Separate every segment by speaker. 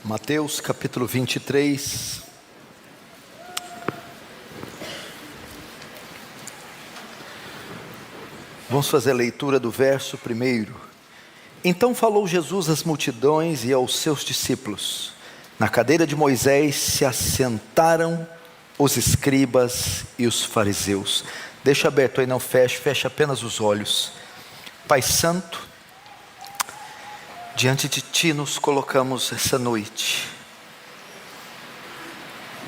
Speaker 1: Mateus capítulo 23. Vamos fazer a leitura do verso primeiro. Então falou Jesus às multidões e aos seus discípulos. Na cadeira de Moisés se assentaram os escribas e os fariseus. Deixa aberto aí, não feche, fecha apenas os olhos. Pai Santo, diante de Ti nos colocamos essa noite,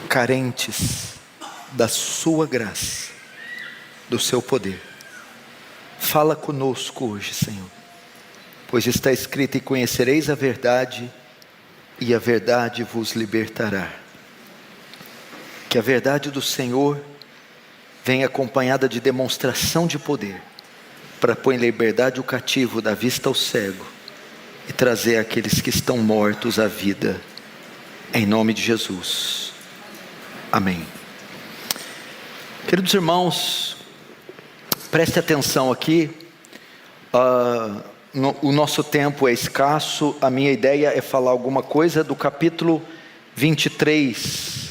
Speaker 1: carentes da Sua graça, do Seu poder. Fala conosco hoje, Senhor, pois está escrito: e conhecereis a verdade, e a verdade vos libertará. Que a verdade do Senhor venha acompanhada de demonstração de poder, para pôr em liberdade o cativo, dar vista ao cego, e trazer aqueles que estão mortos à vida, em nome de Jesus, amém. Queridos irmãos, preste atenção aqui, o nosso tempo é escasso, a minha ideia é falar alguma coisa do capítulo 23,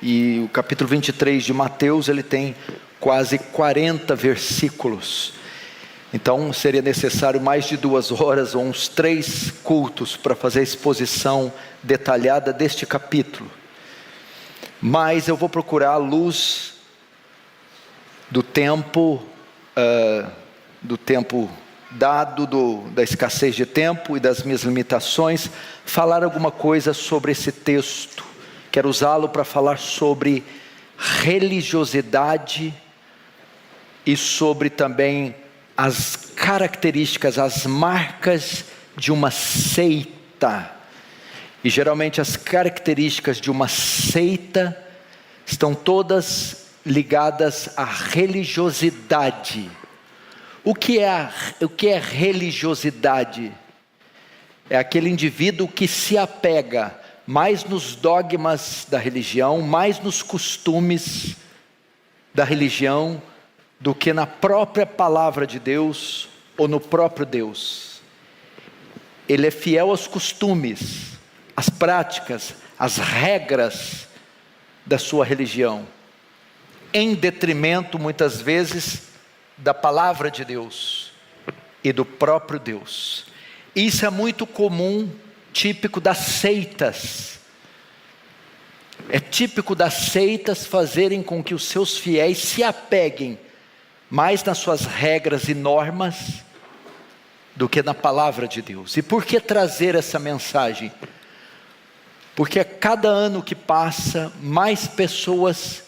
Speaker 1: e o capítulo 23 de Mateus, ele tem quase 40 versículos, então seria necessário mais de 2 horas ou uns 3 cultos para fazer a exposição detalhada deste capítulo. Mas eu vou procurar, à luz do tempo dado, da escassez de tempo e das minhas limitações, falar alguma coisa sobre esse texto. Quero usá-lo para falar sobre religiosidade e sobre também as características, as marcas de uma seita. E geralmente as características de uma seita estão todas ligadas à religiosidade. O que é religiosidade? É aquele indivíduo que se apega mais nos dogmas da religião, mais nos costumes da religião, do que na própria palavra de Deus ou no próprio Deus. Ele é fiel aos costumes, às práticas, às regras da sua religião, em detrimento muitas vezes da palavra de Deus e do próprio Deus. Isso é muito comum, típico das seitas. É típico das seitas fazerem com que os seus fiéis se apeguem mais nas suas regras e normas do que na palavra de Deus. E por que trazer essa mensagem? Porque a cada ano que passa, mais pessoas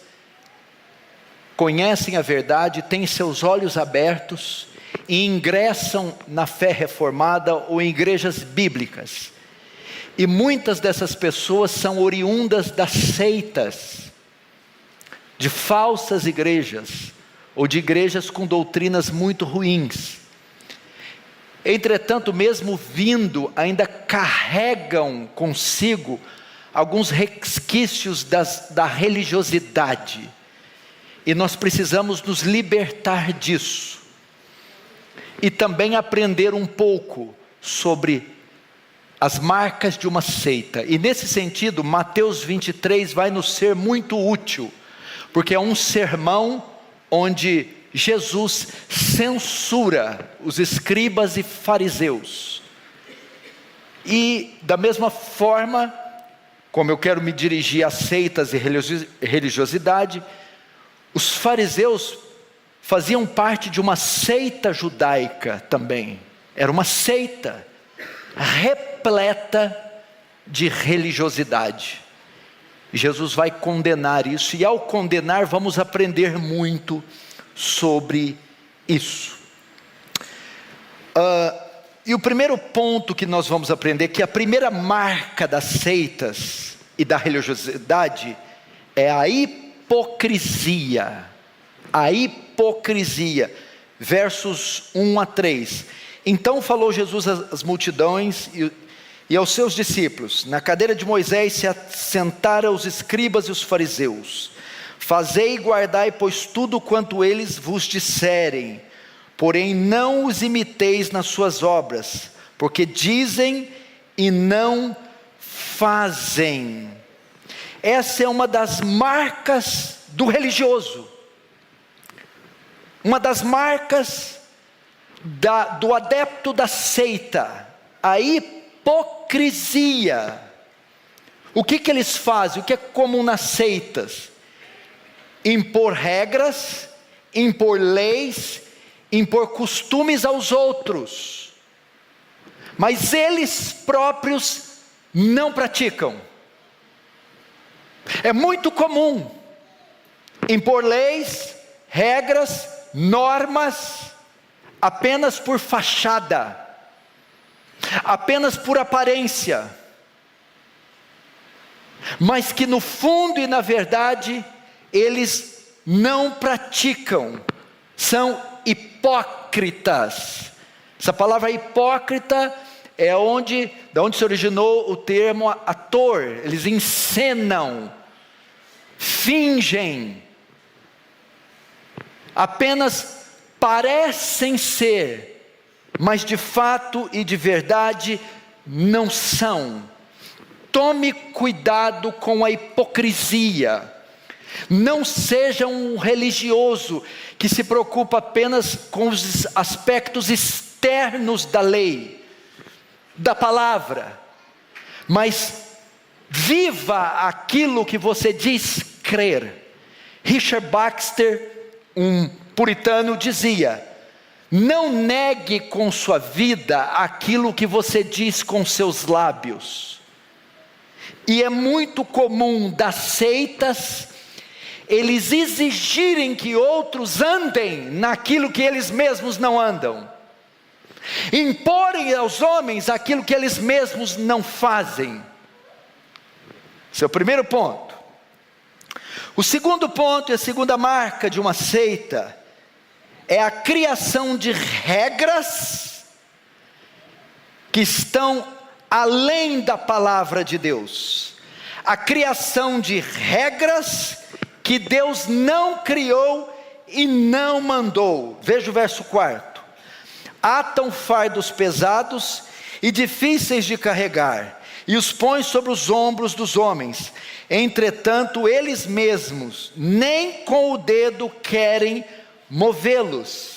Speaker 1: conhecem a verdade, têm seus olhos abertos e ingressam na fé reformada ou em igrejas bíblicas. E muitas dessas pessoas são oriundas das seitas, de falsas igrejas, ou de igrejas com doutrinas muito ruins. Entretanto, mesmo vindo, ainda carregam consigo alguns resquícios da religiosidade. E nós precisamos nos libertar disso. E também aprender um pouco sobre as marcas de uma seita. E nesse sentido, Mateus 23 vai nos ser muito útil, porque é um sermão onde Jesus censura os escribas e fariseus. E da mesma forma, como eu quero me dirigir a seitas e religiosidade, os fariseus faziam parte de uma seita judaica também. Era uma seita repleta de religiosidade. Jesus vai condenar isso, e ao condenar vamos aprender muito sobre isso. E o primeiro ponto que nós vamos aprender, que a primeira marca das seitas e da religiosidade é a hipocrisia. A hipocrisia. Versos 1 a 3. Então falou Jesus às multidões e aos seus discípulos. Na cadeira de Moisés se assentaram os escribas e os fariseus. Fazei e guardai, pois, tudo quanto eles vos disserem, porém não os imiteis nas suas obras, porque dizem e não fazem. Essa é uma das marcas do religioso, uma das marcas do adepto da seita, a hipocrisia. O que eles fazem? O que é comum nas seitas? Impor regras, impor leis, impor costumes aos outros, mas eles próprios não praticam. É muito comum impor leis, regras, normas, apenas por fachada, apenas por aparência, mas que no fundo e na verdade, eles não praticam, são hipócritas. Essa palavra hipócrita é da onde se originou o termo ator. Eles encenam, fingem, apenas parecem ser, mas de fato e de verdade não são. Tome cuidado com a hipocrisia. Não seja um religioso que se preocupa apenas com os aspectos externos da lei, da palavra, mas viva aquilo que você diz crer. Richard Baxter, um puritano, dizia: não negue com sua vida aquilo que você diz com seus lábios. E é muito comum das seitas eles exigirem que outros andem naquilo que eles mesmos não andam, imporem aos homens aquilo que eles mesmos não fazem. Esse é o primeiro ponto. O segundo ponto e a segunda marca de uma seita é a criação de regras que estão além da palavra de Deus. A criação de regras que Deus não criou e não mandou. Veja o verso 4. Atam fardos pesados e difíceis de carregar, e os põem sobre os ombros dos homens. Entretanto, eles mesmos nem com o dedo querem movê-los.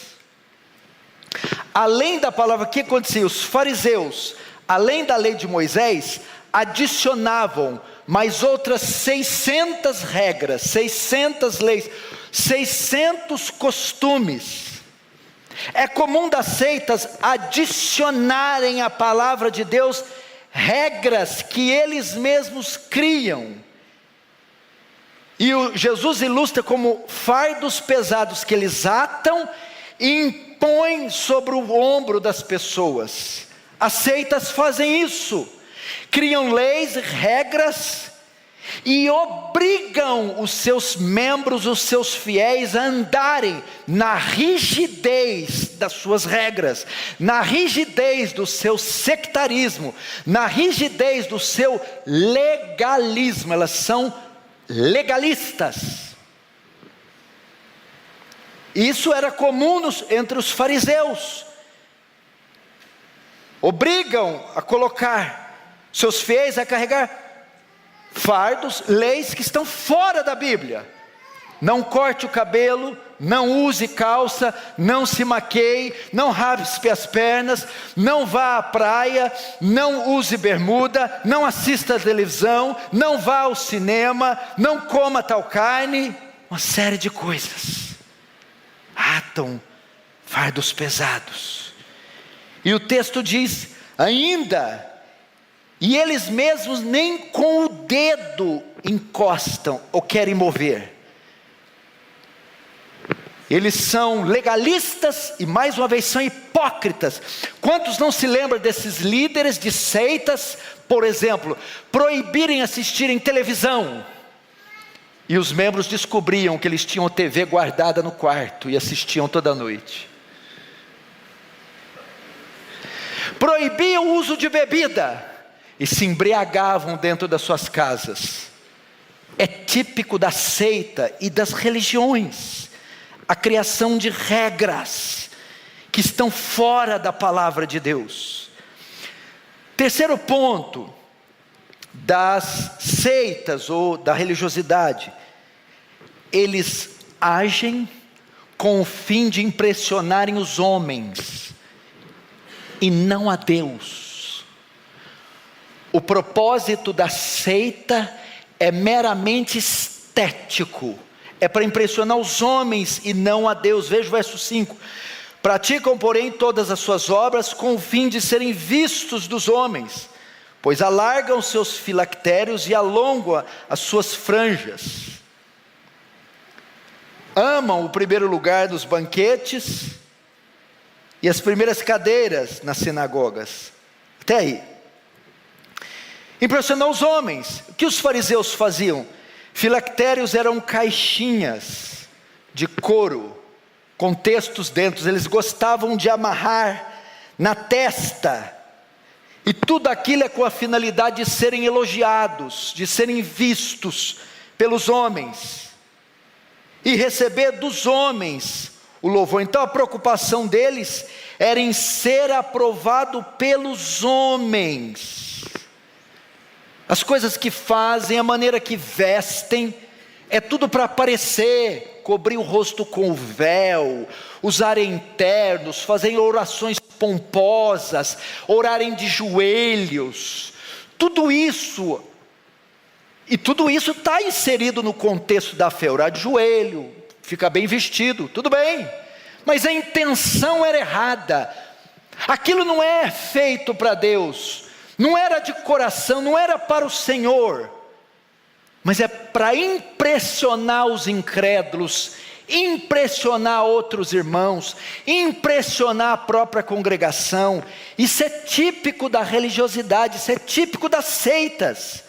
Speaker 1: Além da palavra, o que acontecia? Os fariseus, além da lei de Moisés, adicionavam mais outras 600 regras, 600 leis, 600 costumes. É comum das seitas adicionarem à palavra de Deus regras que eles mesmos criam. E Jesus ilustra como fardos pesados que eles atam e impõem sobre o ombro das pessoas. As seitas fazem isso. Criam leis, regras e obrigam os seus membros, os seus fiéis a andarem na rigidez das suas regras, na rigidez do seu sectarismo, na rigidez do seu legalismo. Elas são legalistas. Isso era comum entre os fariseus. Obrigam a colocar seus fiéis a carregar fardos, leis que estão fora da Bíblia. Não corte o cabelo, não use calça, não se maqueie, não raspe as pernas, não vá à praia, não use bermuda, não assista à televisão, não vá ao cinema, não coma tal carne. Uma série de coisas. Atam fardos pesados. E o texto diz ainda: e eles mesmos nem com o dedo encostam ou querem mover. Eles são legalistas e mais uma vez são hipócritas. Quantos não se lembram desses líderes de seitas, por exemplo, proibirem assistirem televisão? E os membros descobriam que eles tinham TV guardada no quarto e assistiam toda noite. Proibiam o uso de bebida e se embriagavam dentro das suas casas. É típico da seita e das religiões, a criação de regras que estão fora da palavra de Deus. Terceiro ponto, das seitas ou da religiosidade. Eles agem com o fim de impressionarem os homens e não a Deus. O propósito da seita é meramente estético, é para impressionar os homens e não a Deus. Veja o verso 5: praticam, porém, todas as suas obras com o fim de serem vistos dos homens, pois alargam seus filactérios e alongam as suas franjas. Amam o primeiro lugar nos banquetes e as primeiras cadeiras nas sinagogas. Até aí. Impressionar os homens. O que os fariseus faziam? Filactérios eram caixinhas de couro com textos dentro. Eles gostavam de amarrar na testa. E tudo aquilo é com a finalidade de serem elogiados, de serem vistos pelos homens e receber dos homens o louvor. Então a preocupação deles era em ser aprovado pelos homens. As coisas que fazem, a maneira que vestem, é tudo para aparecer, cobrir o rosto com véu, usarem ternos, fazerem orações pomposas, orarem de joelhos, tudo isso está inserido no contexto da fé. Orar de joelho, fica bem vestido, tudo bem, mas a intenção era errada. Aquilo não é feito para Deus, não era de coração, não era para o Senhor, mas é para impressionar os incrédulos, impressionar outros irmãos, impressionar a própria congregação. Isso é típico da religiosidade, isso é típico das seitas.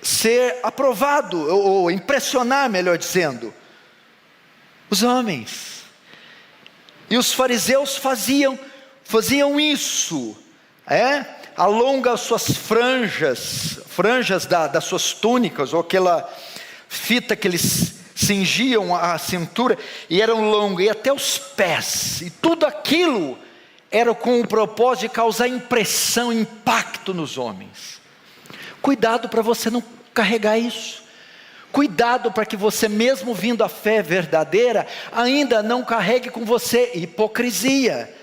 Speaker 1: Ser aprovado, ou impressionar, melhor dizendo, os homens. E os fariseus faziam isso, alonga as suas franjas das suas túnicas, ou aquela fita que eles cingiam a cintura, e eram longas, e até os pés, e tudo aquilo era com o propósito de causar impressão, impacto nos homens. Cuidado para você não carregar isso. Cuidado para que você, mesmo vindo à fé verdadeira, ainda não carregue com você hipocrisia,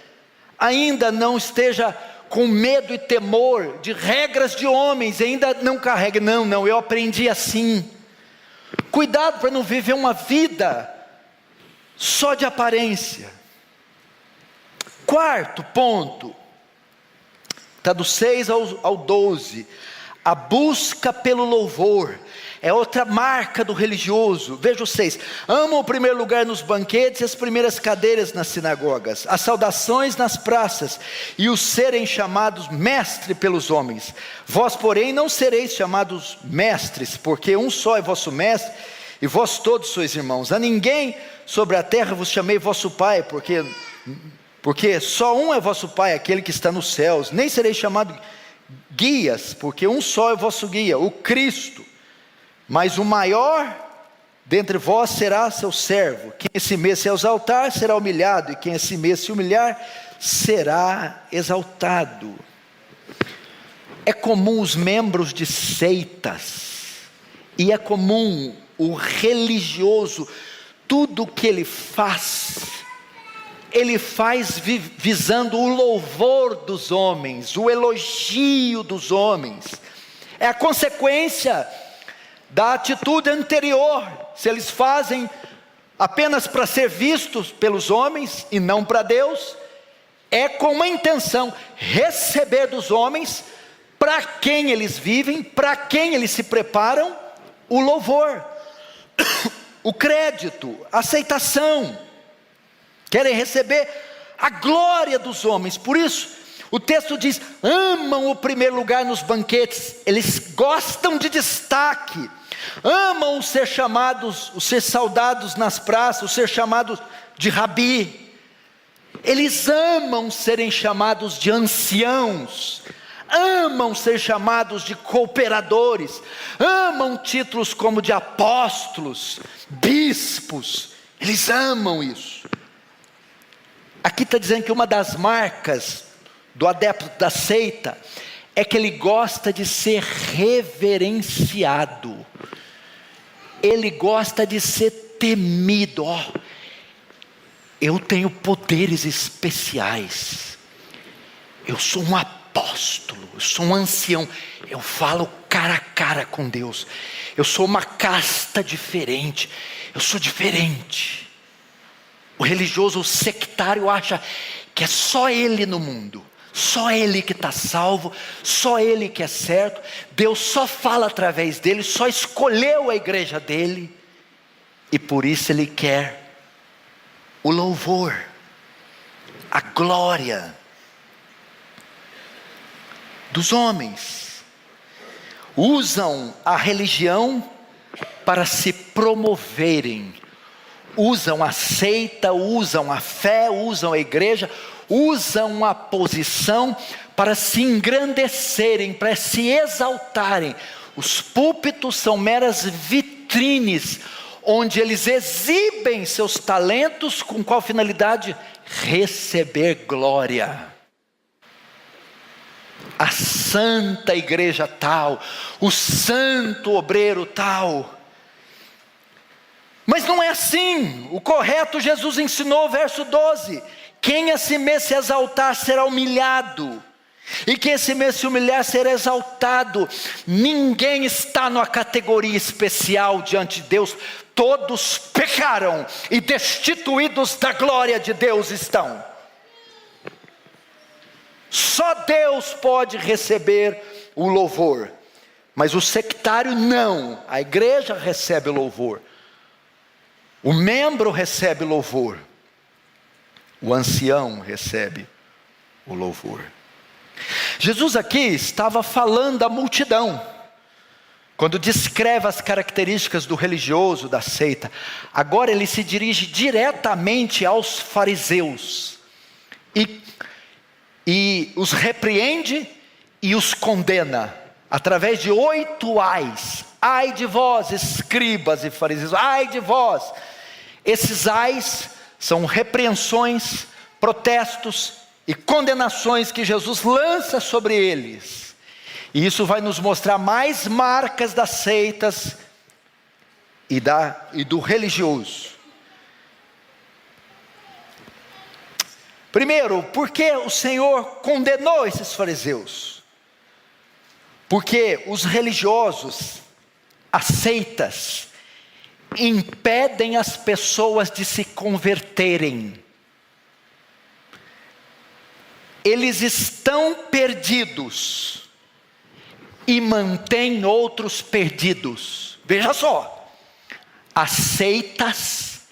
Speaker 1: ainda não esteja com medo e temor de regras de homens, ainda não carregue, não, eu aprendi assim. Cuidado para não viver uma vida só de aparência. Quarto ponto, está do 6 ao 12, a busca pelo louvor, é outra marca do religioso. Veja o 6, amam o primeiro lugar nos banquetes e as primeiras cadeiras nas sinagogas, as saudações nas praças e os serem chamados mestre pelos homens. Vós, porém, não sereis chamados mestres, porque um só é vosso mestre, e vós todos sois irmãos. A ninguém sobre a terra vos chamei vosso pai, porque só um é vosso pai, aquele que está nos céus. Nem sereis chamado guias, porque um só é vosso guia, o Cristo. Mas o maior dentre vós será seu servo. Quem a si mesmo se exaltar será humilhado, e quem a si mesmo se humilhar será exaltado. É comum os membros de seitas, e é comum o religioso, tudo que ele faz visando o louvor dos homens, o elogio dos homens. É a consequência da atitude anterior. Se eles fazem apenas para ser vistos pelos homens e não para Deus, é com uma intenção: receber dos homens, para quem eles vivem, para quem eles se preparam, o louvor, o crédito, a aceitação. Querem receber a glória dos homens. Por isso, o texto diz: amam o primeiro lugar nos banquetes. Eles gostam de destaque, amam ser chamados, ser saudados nas praças, ser chamados de rabi. Eles amam serem chamados de anciãos, amam ser chamados de cooperadores, amam títulos como de apóstolos, bispos. Eles amam isso. Aqui está dizendo que uma das marcas do adepto da seita é que ele gosta de ser reverenciado. Ele gosta de ser temido. Eu tenho poderes especiais. Eu sou um apóstolo, eu sou um ancião. Eu falo cara a cara com Deus. Eu sou uma casta diferente. Eu sou diferente. O religioso, o sectário acha que é só ele no mundo. Só ele que está salvo, só ele que é certo. Deus só fala através dele, só escolheu a igreja dele. E por isso ele quer o louvor, a glória dos homens. Usam a religião para se promoverem. Usam a seita, usam a fé, usam a igreja, usam a posição para se engrandecerem, para se exaltarem. Os púlpitos são meras vitrines, onde eles exibem seus talentos, com qual finalidade? Receber glória. A santa igreja tal, o santo obreiro tal. Mas não é assim. O correto Jesus ensinou, verso 12: quem a si mesmo se exaltar será humilhado, e quem a si mesmo se humilhar será exaltado. Ninguém está numa categoria especial diante de Deus. Todos pecaram e destituídos da glória de Deus estão. Só Deus pode receber o louvor. Mas o sectário não. A igreja recebe o louvor. O membro recebe louvor. O ancião recebe o louvor. Jesus aqui estava falando à multidão, quando descreve as características do religioso, da seita. Agora ele se dirige diretamente aos fariseus, e os repreende e os condena, através de 8 ais. Ai de vós, escribas e fariseus, ai de vós. Esses ais são repreensões, protestos e condenações que Jesus lança sobre eles. E isso vai nos mostrar mais marcas das seitas e do religioso. Primeiro, por que o Senhor condenou esses fariseus? Porque os religiosos, as seitas, impedem as pessoas de se converterem. Eles estão perdidos e mantêm outros perdidos. Veja só, as seitas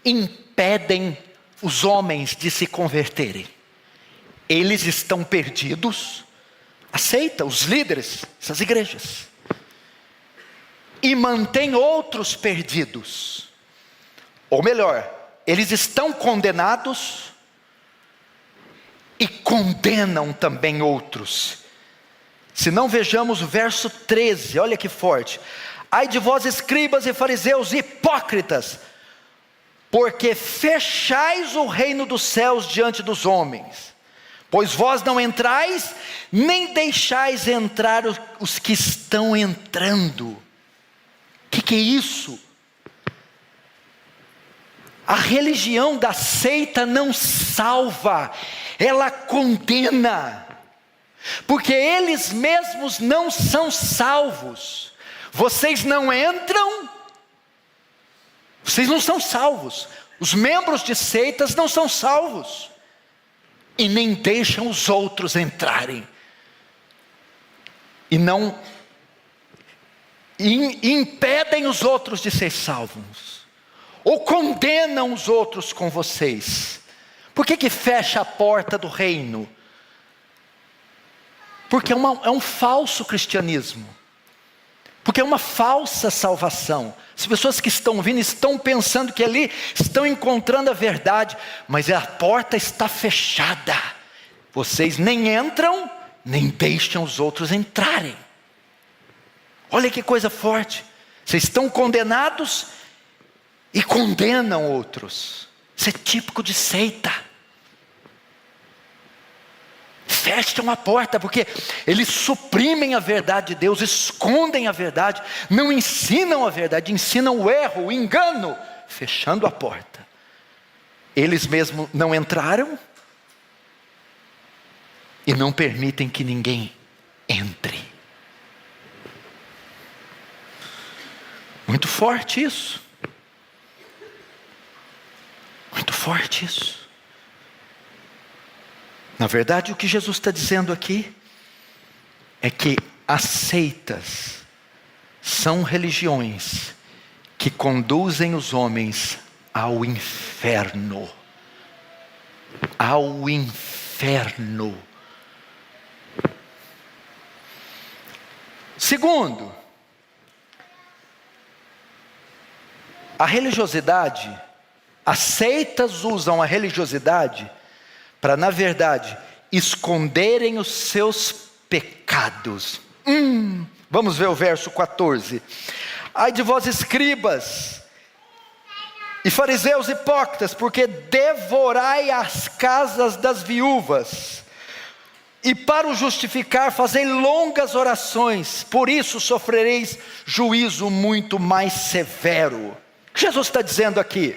Speaker 1: impedem os homens de se converterem. Eles estão perdidos, a seita, os líderes, essas igrejas, e mantém outros perdidos. Ou melhor, eles estão condenados e condenam também outros. Se não, vejamos o verso 13, olha que forte. Ai de vós, escribas e fariseus, hipócritas, porque fechais o reino dos céus diante dos homens, pois vós não entrais, nem deixais entrar os que estão entrando. O que é isso? A religião da seita não salva, ela condena, porque eles mesmos não são salvos. Vocês não entram, vocês não são salvos. Os membros de seitas não são salvos, e nem deixam os outros entrarem, e não impedem os outros de ser salvos, ou condenam os outros com vocês. Por que fecha a porta do reino? Porque é um falso cristianismo, porque é uma falsa salvação. As pessoas que estão vindo estão pensando que ali estão encontrando a verdade, mas a porta está fechada. Vocês nem entram, nem deixam os outros entrarem. Olha que coisa forte. Vocês estão condenados e condenam outros. Isso é típico de seita. fecham a porta, porque eles suprimem a verdade de Deus, escondem a verdade, não ensinam a verdade, ensinam o erro, o engano, fechando a porta. Eles mesmos não entraram e não permitem que ninguém entre. Muito forte isso. Muito forte isso. Na verdade, o que Jesus está dizendo aqui é que as seitas são religiões que conduzem os homens ao inferno. Ao inferno. Segundo, a religiosidade, as seitas usam a religiosidade para, na verdade, esconderem os seus pecados. Vamos ver o verso 14. Ai de vós, escribas e fariseus hipócritas, porque devorai as casas das viúvas, e para o justificar fazei longas orações, por isso sofrereis juízo muito mais severo. O que Jesus está dizendo aqui?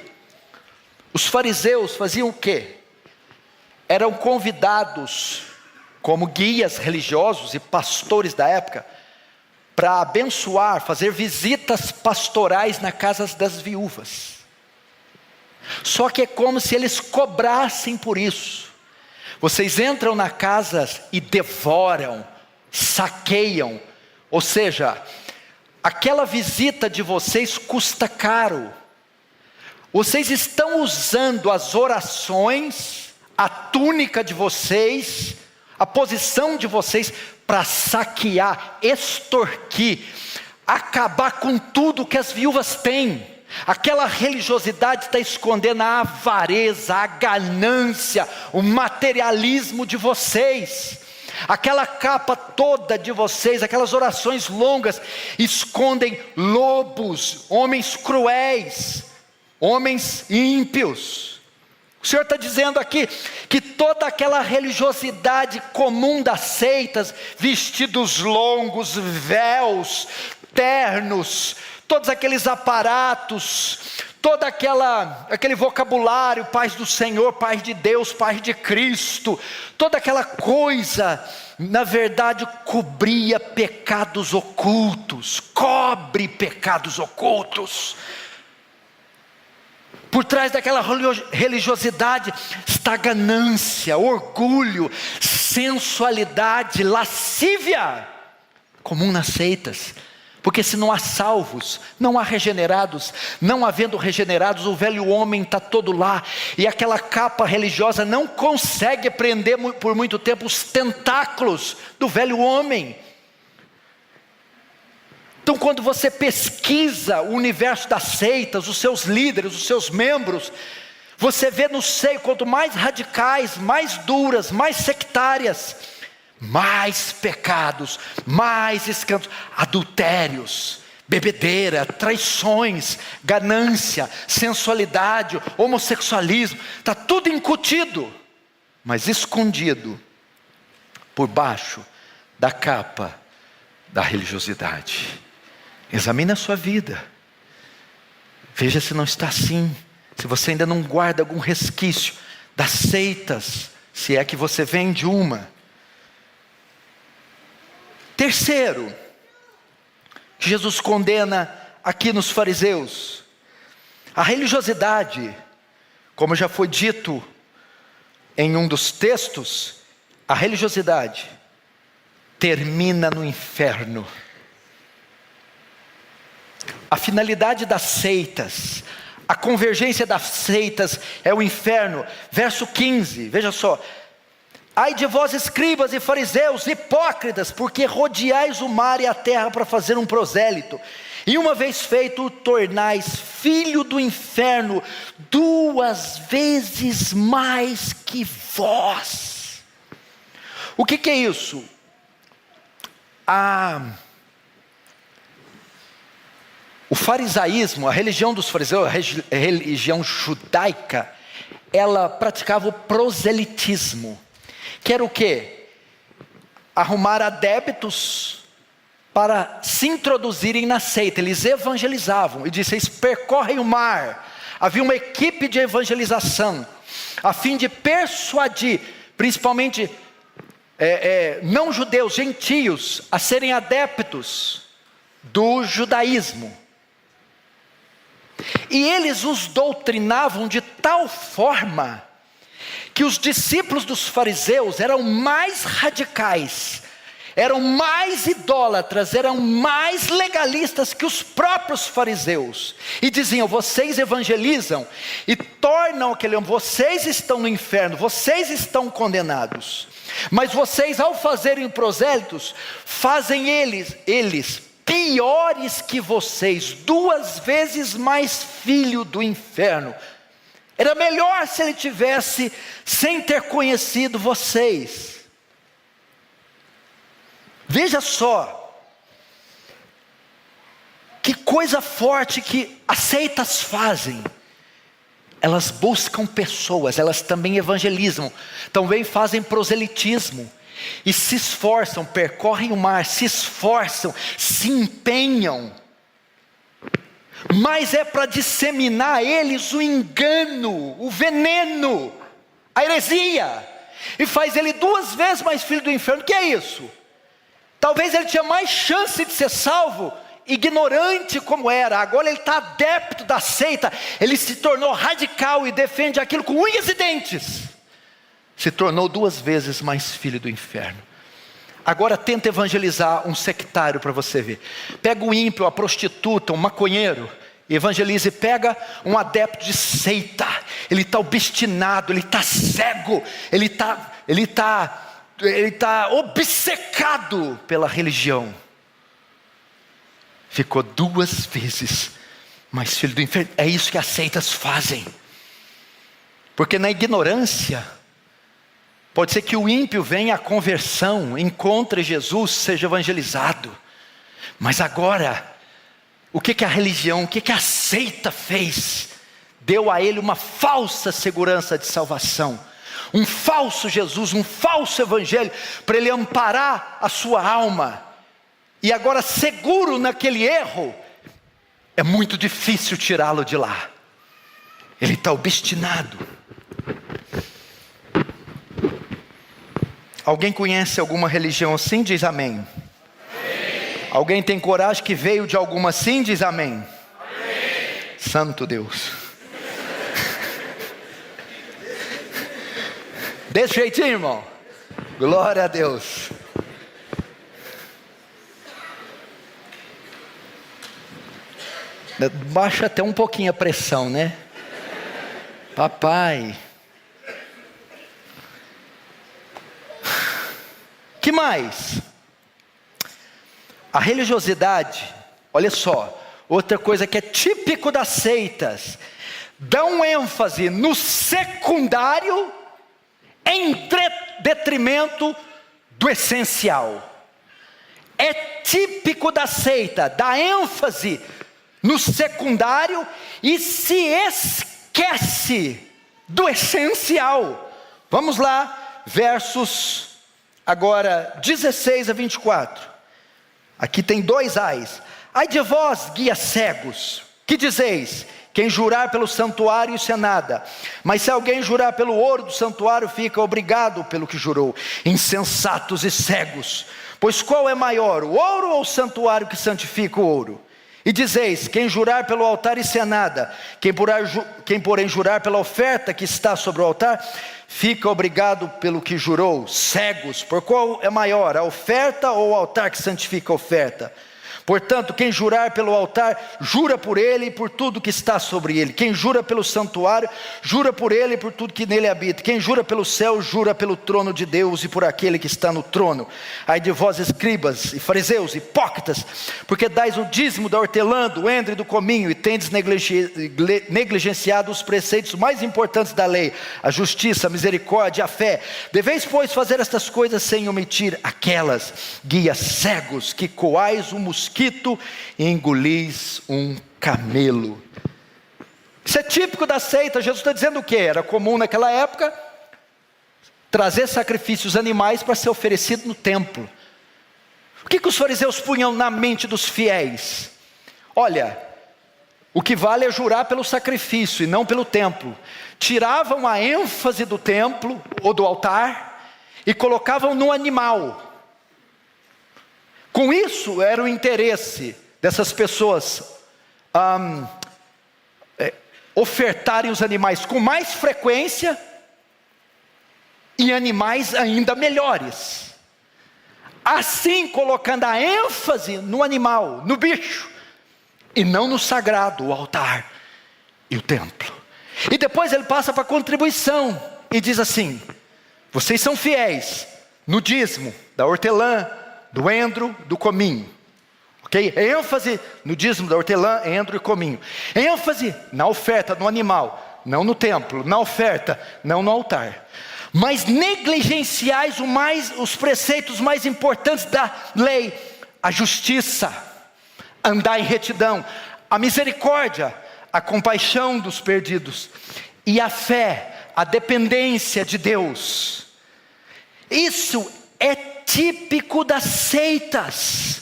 Speaker 1: Os fariseus faziam o quê? Eram convidados como guias religiosos e pastores da época para abençoar, fazer visitas pastorais nas casas das viúvas. Só que é como se eles cobrassem por isso. Vocês entram na casa e devoram, saqueiam, ou seja, aquela visita de vocês custa caro. Vocês estão usando as orações, a túnica de vocês, a posição de vocês para saquear, extorquir, acabar com tudo que as viúvas têm. Aquela religiosidade está escondendo a avareza, a ganância, o materialismo de vocês. Aquela capa toda de vocês, aquelas orações longas, escondem lobos, homens cruéis, homens ímpios. O Senhor está dizendo aqui que toda aquela religiosidade comum das seitas, vestidos longos, véus, ternos, todos aqueles aparatos, todo aquele vocabulário, paz do Senhor, paz de Deus, paz de Cristo, toda aquela coisa, na verdade cobria pecados ocultos, cobre pecados ocultos. Por trás daquela religiosidade está ganância, orgulho, sensualidade, lascívia, comum nas seitas. Porque se não há salvos, não há regenerados, não havendo regenerados, o velho homem está todo lá, e aquela capa religiosa não consegue prender por muito tempo os tentáculos do velho homem. Então quando você pesquisa o universo das seitas, os seus líderes, os seus membros, você vê no seio, quanto mais radicais, mais duras, mais sectárias, mais pecados, mais escândalos, adultérios, bebedeira, traições, ganância, sensualidade, homossexualismo, está tudo incutido, mas escondido por baixo da capa da religiosidade. Examine a sua vida, veja se não está assim, se você ainda não guarda algum resquício das seitas, se é que você vem de uma. Terceiro, que Jesus condena aqui nos fariseus, a religiosidade, como já foi dito em um dos textos, a religiosidade termina no inferno. A finalidade das seitas, a convergência das seitas é o inferno. Verso 15, veja só. Ai de vós, escribas e fariseus, hipócritas, porque rodeais o mar e a terra para fazer um prosélito, e uma vez feito, o tornais filho do inferno 2 vezes mais que vós. O que é isso? O farisaísmo, a religião dos fariseus, a religião judaica, ela praticava o proselitismo, que era o quê? arrumar adeptos para se introduzirem na seita. Eles evangelizavam, e disse: eles percorrem o mar. Havia uma equipe de evangelização, a fim de persuadir, principalmente não judeus, gentios, a serem adeptos do judaísmo. E eles os doutrinavam de tal forma que os discípulos dos fariseus eram mais radicais, eram mais idólatras, eram mais legalistas que os próprios fariseus. E diziam: vocês evangelizam e tornam aquele homem, vocês estão no inferno, vocês estão condenados. Mas vocês, ao fazerem prosélitos, fazem eles piores que vocês, 2 vezes mais filho do inferno. Era melhor se ele tivesse sem ter conhecido vocês. Veja só, que coisa forte que as seitas fazem. Elas buscam pessoas, elas também evangelizam, também fazem proselitismo, e se esforçam, percorrem o mar, se esforçam, se empenham, mas é para disseminar a eles o engano, o veneno, a heresia, e faz ele 2 vezes mais filho do inferno. Que é isso? Talvez ele tinha mais chance de ser salvo, ignorante como era. Agora ele está adepto da seita, ele se tornou radical e defende aquilo com unhas e dentes. Se tornou 2 vezes mais filho do inferno. Agora tenta evangelizar um sectário para você ver. Pega o ímpio, a prostituta, um maconheiro, evangeliza. E pega um adepto de seita. Ele está obstinado, ele está cego, ele está obcecado pela religião. Ficou 2 vezes mais filho do inferno. É isso que as seitas fazem. Porque na ignorância, pode ser que o ímpio venha à conversão, encontre Jesus, seja evangelizado. Mas agora, o que a religião, o que a seita fez? Deu a ele uma falsa segurança de salvação. Um falso Jesus, um falso evangelho, para ele amparar a sua alma. E agora, seguro naquele erro, é muito difícil tirá-lo de lá. Ele está obstinado. Alguém conhece alguma religião assim? Diz amém. Amém. Alguém tem coragem que veio de alguma assim? Diz amém. Amém. Santo Deus. Desse jeitinho, irmão. Glória a Deus. Baixa até um pouquinho a pressão, né? Papai. Que mais? A religiosidade, olha só, outra coisa que é típico das seitas, dá um ênfase no secundário em detrimento do essencial. É típico da seita, dá ênfase no secundário e se esquece do essencial. Vamos lá, versos agora 16 a 24. Aqui tem 2 ais. Ai de vós, guias cegos, que dizeis: quem jurar pelo santuário, isso é nada. Mas se alguém jurar pelo ouro do santuário, fica obrigado pelo que jurou. Insensatos e cegos, pois qual é maior, o ouro ou o santuário que santifica o ouro? E dizeis: quem jurar pelo altar, isso é nada. Quem porém jurar pela oferta que está sobre o altar, fica obrigado pelo que jurou. Cegos, por qual é maior, a oferta ou o altar que santifica a oferta? Portanto, quem jurar pelo altar, jura por ele e por tudo que está sobre ele. Quem jura pelo santuário, jura por ele e por tudo que nele habita. Quem jura pelo céu, jura pelo trono de Deus e por aquele que está no trono. Ai de vós, escribas e fariseus, hipócritas, porque dais o dízimo da hortelã, do endre e do cominho, e tendes negligenciado os preceitos mais importantes da lei: a justiça, a misericórdia, a fé. Deveis, pois, fazer estas coisas sem omitir aquelas. Guias cegos, que coais um mosquito e engolis um camelo. Isso é típico da seita. Jesus está dizendo o que? Era comum naquela época trazer sacrifícios animais para ser oferecido no templo. O que os fariseus punham na mente dos fiéis? Olha, o que vale é jurar pelo sacrifício e não pelo templo. Tiravam a ênfase do templo ou do altar e colocavam no animal. Com isso era o interesse dessas pessoas ofertarem os animais com mais frequência e animais ainda melhores. Assim, colocando a ênfase no animal, no bicho, e não no sagrado, o altar e o templo. E depois ele passa para a contribuição e diz assim: vocês são fiéis no dízimo da hortelã, do endro, do cominho. Ok? ênfase no dízimo da hortelã, endro e cominho. ênfase na oferta no animal, não no templo. Na oferta, não no altar. Mas negligenciais os preceitos mais importantes da lei: a justiça, andar em retidão, a misericórdia, a compaixão dos perdidos, e a fé, a dependência de Deus. Isso é típico das seitas.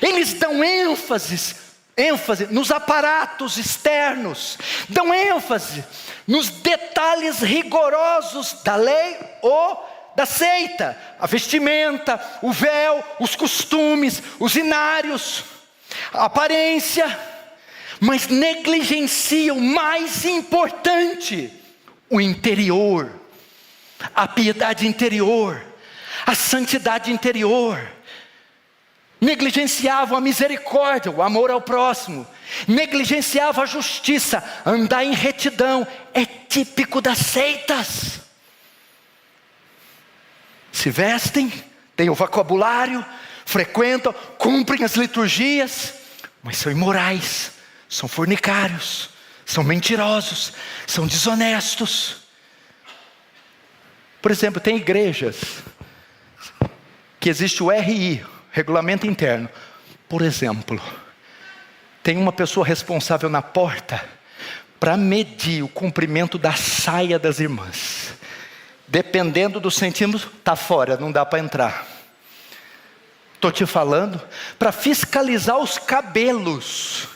Speaker 1: Eles dão ênfase nos aparatos externos, dão ênfase nos detalhes rigorosos da lei ou da seita, a vestimenta, o véu, os costumes, os inários, a aparência, mas negligenciam o mais importante, o interior, a piedade interior, a santidade interior. Negligenciavam a misericórdia, o amor ao próximo. Negligenciavam a justiça, andar em retidão. É típico das seitas. Se vestem, têm o vocabulário, frequentam, cumprem as liturgias, mas são imorais, são fornicários, são mentirosos, são desonestos. Por exemplo, tem igrejas que existe o RI, regulamento interno. Por exemplo, tem uma pessoa responsável na porta para medir o comprimento da saia das irmãs. Dependendo do centímetro, está fora, não dá para entrar. Estou te falando, para fiscalizar os cabelos.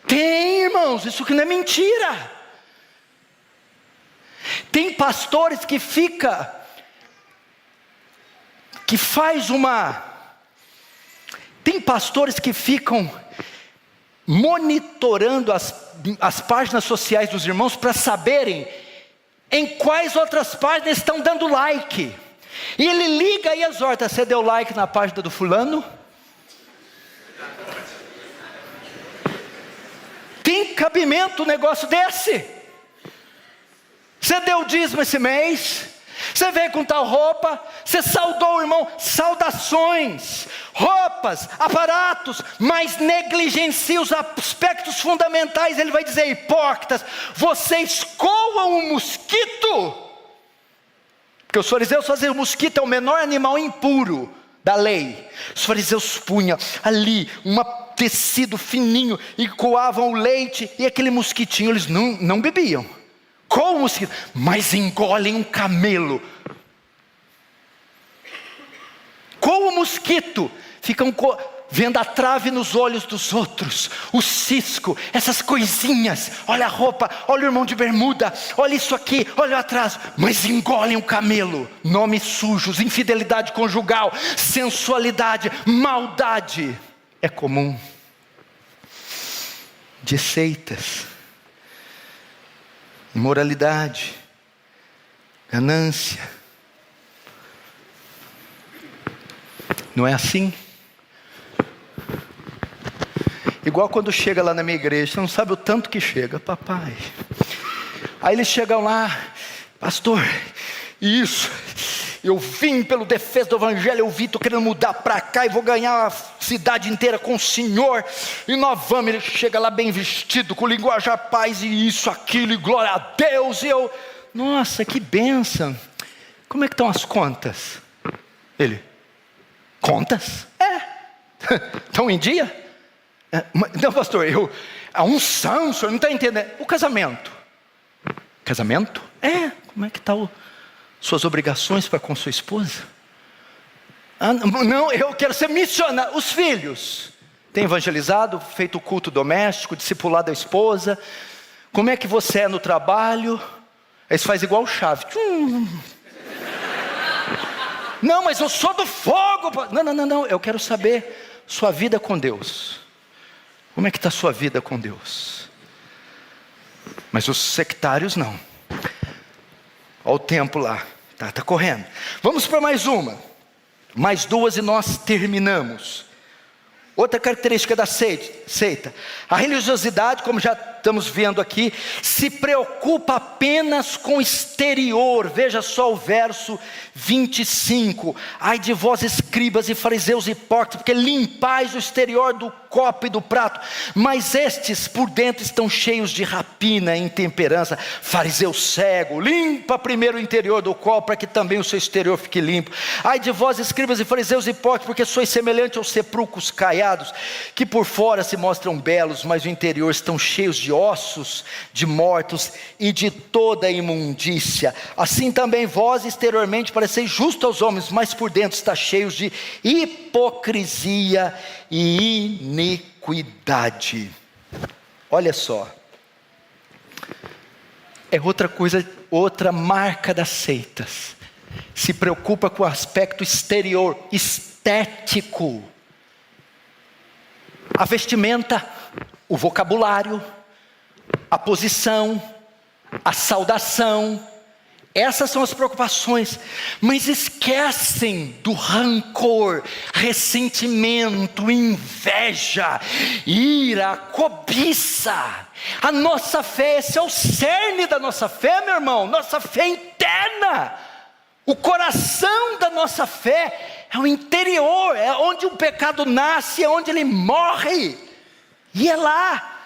Speaker 1: Tem, irmãos, isso que não é mentira. Tem pastores que Tem pastores que ficam monitorando as páginas sociais dos irmãos para saberem em quais outras páginas estão dando like. E ele liga e exorta: você deu like na página do fulano? Tem cabimento um negócio desse? Você deu dízimo esse mês? Você veio com tal roupa? Você saudou o irmão? Saudações, roupas, aparatos, mas negligencia os aspectos fundamentais. Ele vai dizer: hipócritas, vocês coam o mosquito. Porque os fariseus faziam o mosquito, é o menor animal impuro da lei. Os fariseus punham ali um tecido fininho e coavam o leite, e aquele mosquitinho eles não bebiam. Coam o mosquito, mas engolem um camelo. Coam o mosquito, ficam vendo a trave nos olhos dos outros, o cisco, essas coisinhas. Olha a roupa, olha o irmão de bermuda, olha isso aqui, olha o atraso. Mas engolem o camelo. Nomes sujos, infidelidade conjugal, sensualidade, maldade. É comum de seitas. Imoralidade, ganância. Não é assim? Igual quando chega lá na minha igreja, você não sabe o tanto que chega, papai. Aí eles chegam lá: pastor, isso, eu vim pelo defesa do evangelho, eu vim, estou querendo mudar para cá e vou ganhar a cidade inteira com o senhor, e nós vamos. Ele chega lá bem vestido, com linguajar paz e isso, aquilo, e glória a Deus. E eu: nossa, que bênção. Como é que estão as contas? Ele: contas? Estão em dia? Não, pastor, a unção, o senhor não está entendendo. O casamento? Casamento? Como é que está suas obrigações para com sua esposa? Não, eu quero ser missionário. Os filhos, tem evangelizado, feito o culto doméstico, discipulado a esposa? Como é que você é no trabalho? Aí você faz igual o Chave. Não, mas eu sou do fogo. Não, eu quero saber sua vida com Deus. Como é que está a sua vida com Deus? Mas os sectários não. Olha o tempo lá, está correndo. Vamos para mais uma. Mais duas e nós terminamos. Outra característica da seita. A religiosidade, como já estamos vendo aqui, se preocupa apenas com o exterior. Veja só o verso 25. Ai de vós, escribas e fariseus hipócritas, porque limpais o exterior do copo e do prato, mas estes por dentro estão cheios de rapina e intemperança. Fariseu cego, limpa primeiro o interior do copo, para que também o seu exterior fique limpo. Ai de vós, escribas e fariseus hipócritas, porque sois semelhante aos sepulcros caiados, que por fora se mostram belos, mas no interior estão cheios de ossos, de mortos e de toda imundícia. Assim também vós exteriormente pareceis justos aos homens, mas por dentro está cheios de hipocrisia e iniquidade. Olha só, é outra coisa, outra marca das seitas. Se preocupa com o aspecto exterior, estético. A vestimenta, o vocabulário, a posição, a saudação. Essas são as preocupações, mas esquecem do rancor, ressentimento, inveja, ira, cobiça. A nossa fé, esse é o cerne da nossa fé, meu irmão, nossa fé interna. O coração da nossa fé é o interior, é onde o pecado nasce, é onde ele morre, e é lá.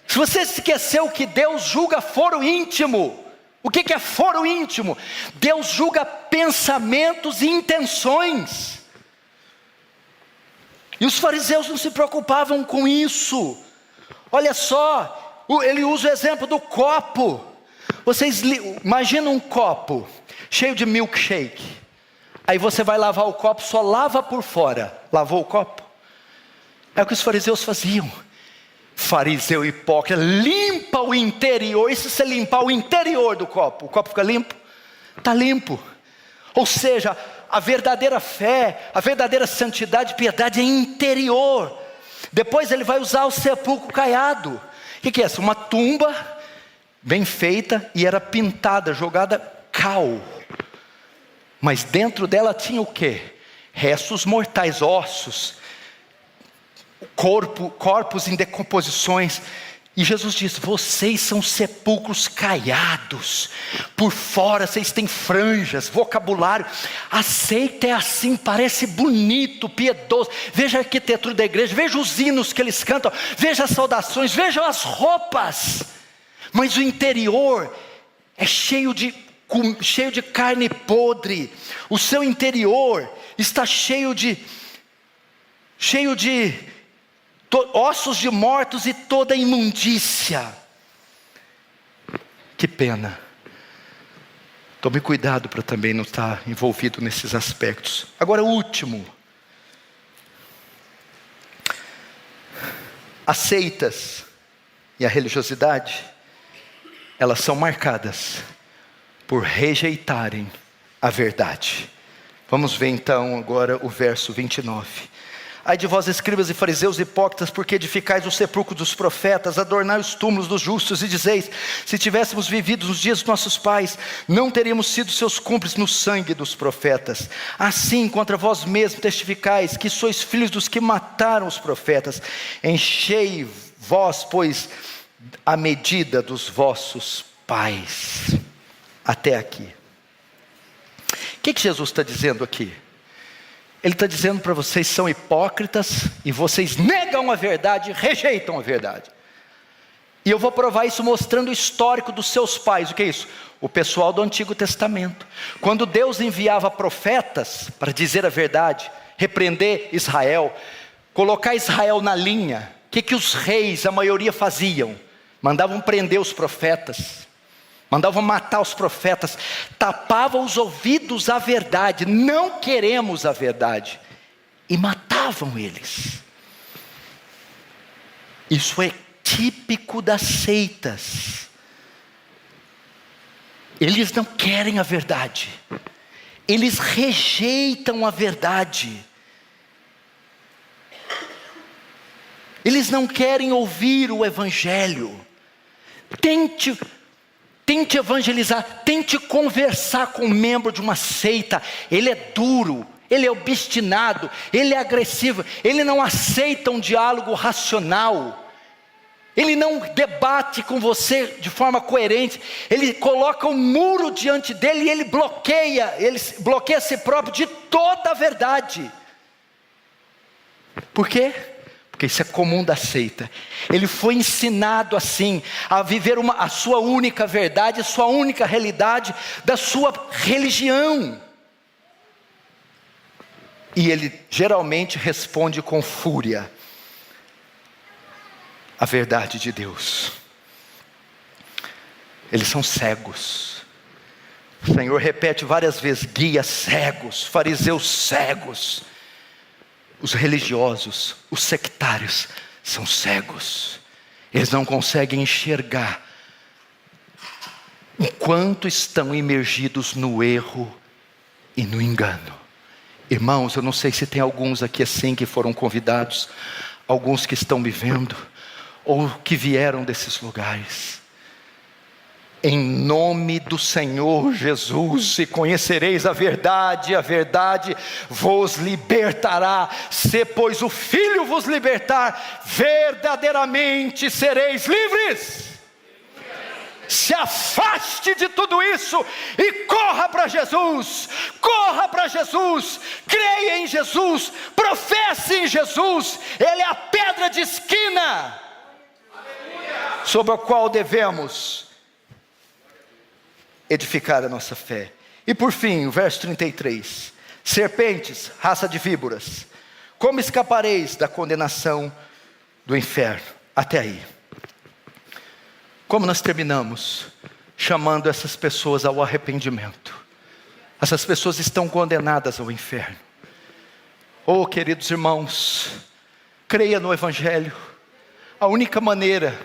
Speaker 1: Se você esqueceu que Deus julga foro íntimo, o que é foro íntimo? Deus julga pensamentos e intenções. E os fariseus não se preocupavam com isso. Olha só, ele usa o exemplo do copo. Vocês imaginam um copo cheio de milkshake. Aí você vai lavar o copo, só lava por fora. Lavou o copo? É o que os fariseus faziam. Fariseu hipócrita, limpa o interior. E se você limpar o interior do copo, o copo fica limpo? Está limpo. Ou seja, a verdadeira fé, a verdadeira santidade e piedade é interior. Depois ele vai usar o sepulcro caiado. O que é isso? Uma tumba bem feita e era pintada, jogada cal. Mas dentro dela tinha o quê? Restos mortais, ossos, corpos em decomposições. E Jesus diz: vocês são sepulcros caiados, por fora vocês têm franjas, vocabulário. A seita é assim, parece bonito, piedoso. Veja a arquitetura da igreja, veja os hinos que eles cantam, veja as saudações, veja as roupas. Mas o interior é cheio de carne podre. O seu interior está cheio de ossos de mortos e toda imundícia. Que pena. Tome cuidado para também não estar envolvido nesses aspectos. Agora o último. As seitas e a religiosidade, elas são marcadas por rejeitarem a verdade. Vamos ver então agora o verso 29. Ai de vós, escribas e fariseus hipócritas, porque edificais o sepulcro dos profetas, adornai os túmulos dos justos, e dizeis: se tivéssemos vivido nos dias dos nossos pais, não teríamos sido seus cúmplices no sangue dos profetas. Assim contra vós mesmos testificais que sois filhos dos que mataram os profetas. Enchei vós, pois, a medida dos vossos pais. Até aqui. O que Jesus está dizendo aqui? Ele está dizendo para vocês: são hipócritas e vocês negam a verdade, rejeitam a verdade. E eu vou provar isso mostrando o histórico dos seus pais. O que é isso? O pessoal do Antigo Testamento. Quando Deus enviava profetas para dizer a verdade, repreender Israel, colocar Israel na linha, o que os reis, a maioria, faziam? Mandavam prender os profetas. mandavam matar os profetas, tapavam os ouvidos à verdade, não queremos a verdade, e matavam eles. Isso é típico das seitas. Eles não querem a verdade, eles rejeitam a verdade, eles não querem ouvir o Evangelho. Tente evangelizar, tente conversar com um membro de uma seita. Ele é duro, ele é obstinado, ele é agressivo, ele não aceita um diálogo racional, ele não debate com você de forma coerente, ele coloca um muro diante dele e ele bloqueia a si próprio de toda a verdade. Por quê? Porque isso é comum da seita. Ele foi ensinado assim, a viver a sua única verdade, a sua única realidade, da sua religião. E ele geralmente responde com fúria a verdade de Deus. Eles são cegos. O Senhor repete várias vezes: guias cegos, fariseus cegos. Os religiosos, os sectários, são cegos. Eles não conseguem enxergar o quanto estão imergidos no erro e no engano. Irmãos, eu não sei se tem alguns aqui assim que foram convidados, alguns que estão me vendo, ou que vieram desses lugares. Em nome do Senhor Jesus, e conhecereis a verdade vos libertará. Se pois o Filho vos libertar, verdadeiramente sereis livres. Se afaste de tudo isso e corra para Jesus, creia em Jesus, professe em Jesus. Ele é a pedra de esquina sobre a qual devemos edificar a nossa fé. E por fim, o verso 33: serpentes, raça de víboras, como escapareis da condenação do inferno? Até aí. Como nós terminamos? Chamando essas pessoas ao arrependimento. Essas pessoas estão condenadas ao inferno. Oh, queridos irmãos, creia no Evangelho. A única maneira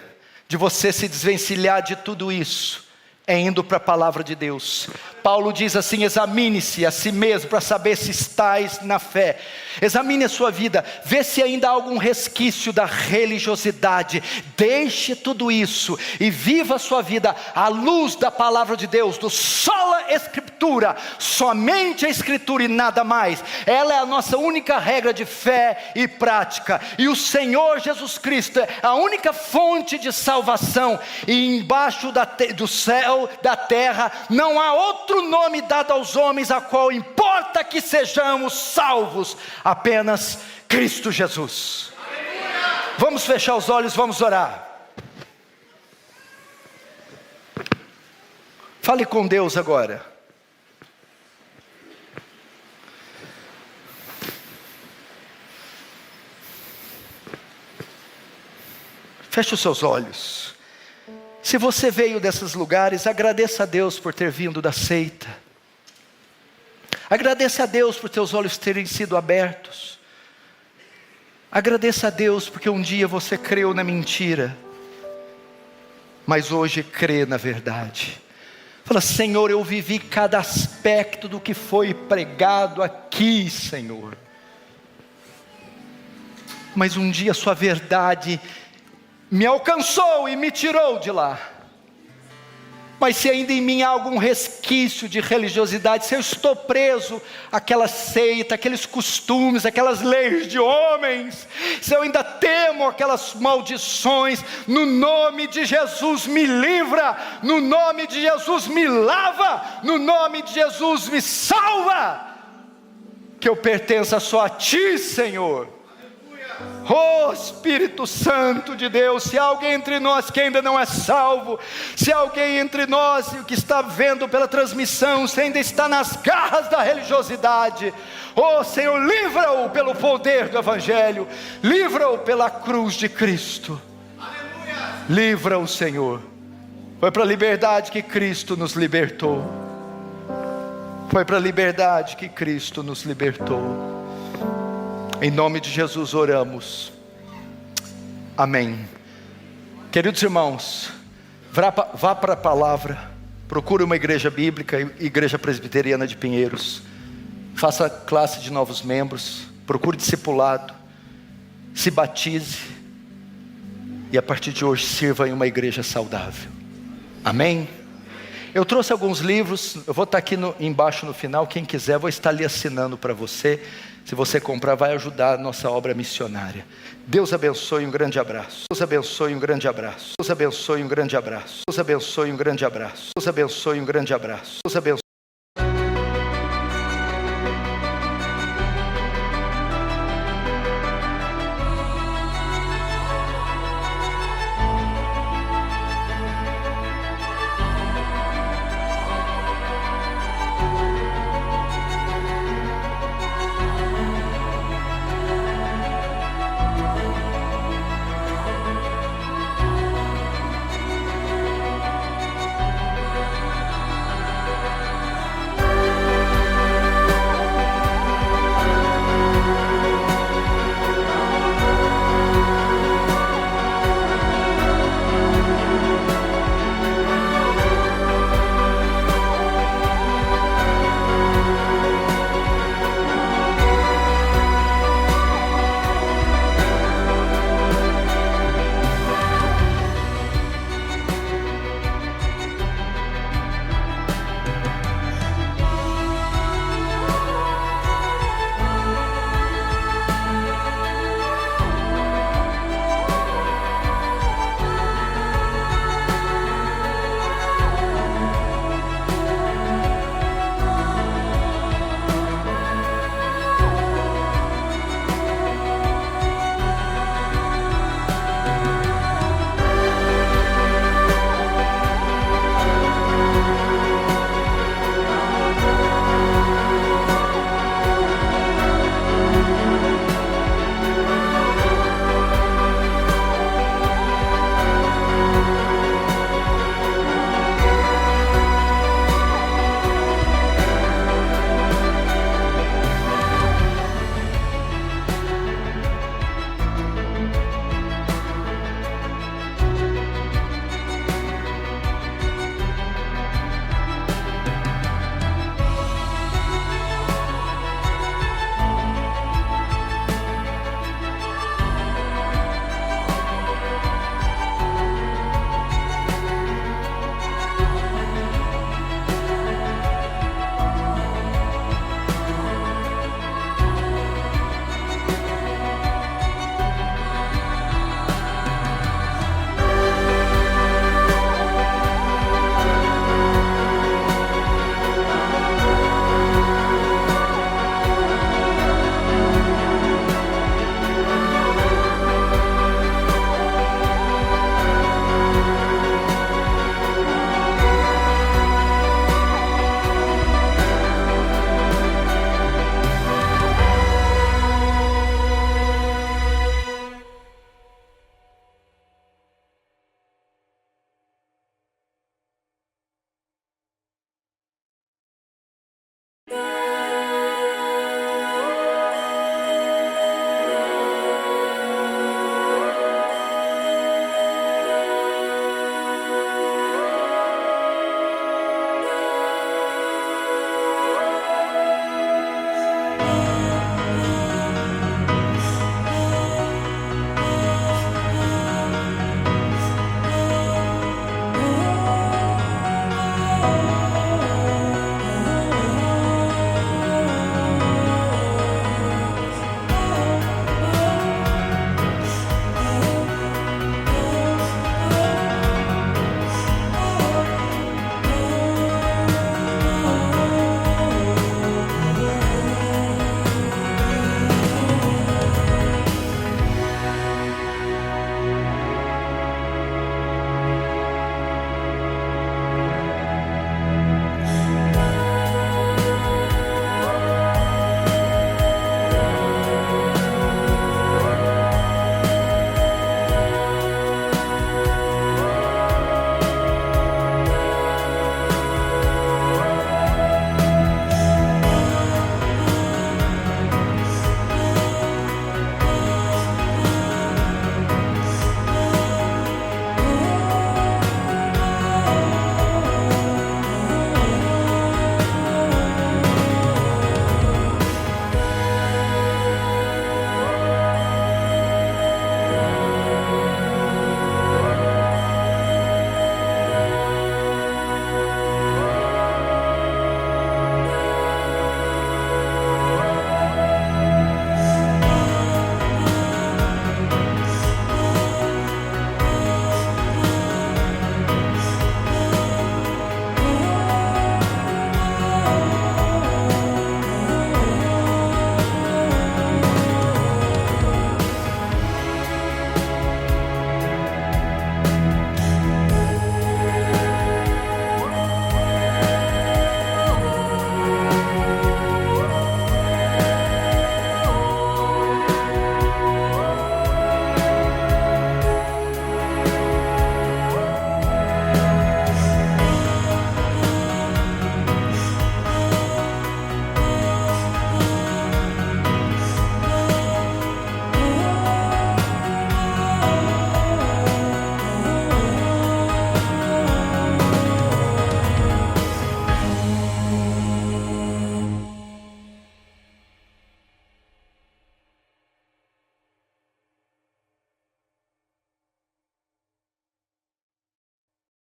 Speaker 1: de você se desvencilhar de tudo isso é indo para a palavra de Deus. Paulo diz assim: examine-se a si mesmo para saber se estáis na fé. Examine a sua vida, vê se ainda há algum resquício da religiosidade. Deixe tudo isso e viva a sua vida à luz da palavra de Deus, do sola escritura, somente a escritura e nada mais. Ela é a nossa única regra de fé e prática, e o Senhor Jesus Cristo é a única fonte de salvação. E embaixo do céu, da terra, não há outro nome dado aos homens a qual importa que sejamos salvos, apenas Cristo Jesus. Aleluia! Vamos fechar os olhos, vamos orar. Fale com Deus agora. Feche os seus olhos. Se você veio desses lugares, agradeça a Deus por ter vindo da seita. Agradeça a Deus por teus olhos terem sido abertos. Agradeça a Deus porque um dia você creu na mentira, mas hoje crê na verdade. Fala: Senhor, eu vivi cada aspecto do que foi pregado aqui, Senhor. Mas um dia a sua verdade me alcançou e me tirou de lá. Mas se ainda em mim há algum resquício de religiosidade, se eu estou preso àquela seita, aqueles costumes, aquelas leis de homens, se eu ainda temo aquelas maldições, no nome de Jesus me livra, no nome de Jesus me lava, no nome de Jesus me salva, que eu pertença só a Ti, Senhor. Oh Espírito Santo de Deus, se há alguém entre nós que ainda não é salvo, se há alguém entre nós que está vendo pela transmissão, se ainda está nas garras da religiosidade, oh Senhor, livra-o pelo poder do Evangelho, livra-o pela cruz de Cristo. Aleluia. Livra-o, Senhor, Foi para a liberdade que Cristo nos libertou. Foi para a liberdade que Cristo nos libertou. Em nome de Jesus oramos. Amém. Queridos irmãos, vá para a palavra. Procure uma igreja bíblica, Igreja Presbiteriana de Pinheiros. Faça classe de novos membros. Procure discipulado. Se batize. E a partir de hoje sirva em uma igreja saudável. Amém? Eu trouxe alguns livros, eu vou estar aqui embaixo no final, quem quiser, vou estar ali assinando para você. Se você comprar, vai ajudar a nossa obra missionária. Deus abençoe, um grande abraço. Deus abençoe, um grande abraço. Deus abençoe, um grande abraço. Deus abençoe, um grande abraço. Deus abençoe, um grande abraço. Deus abençoe.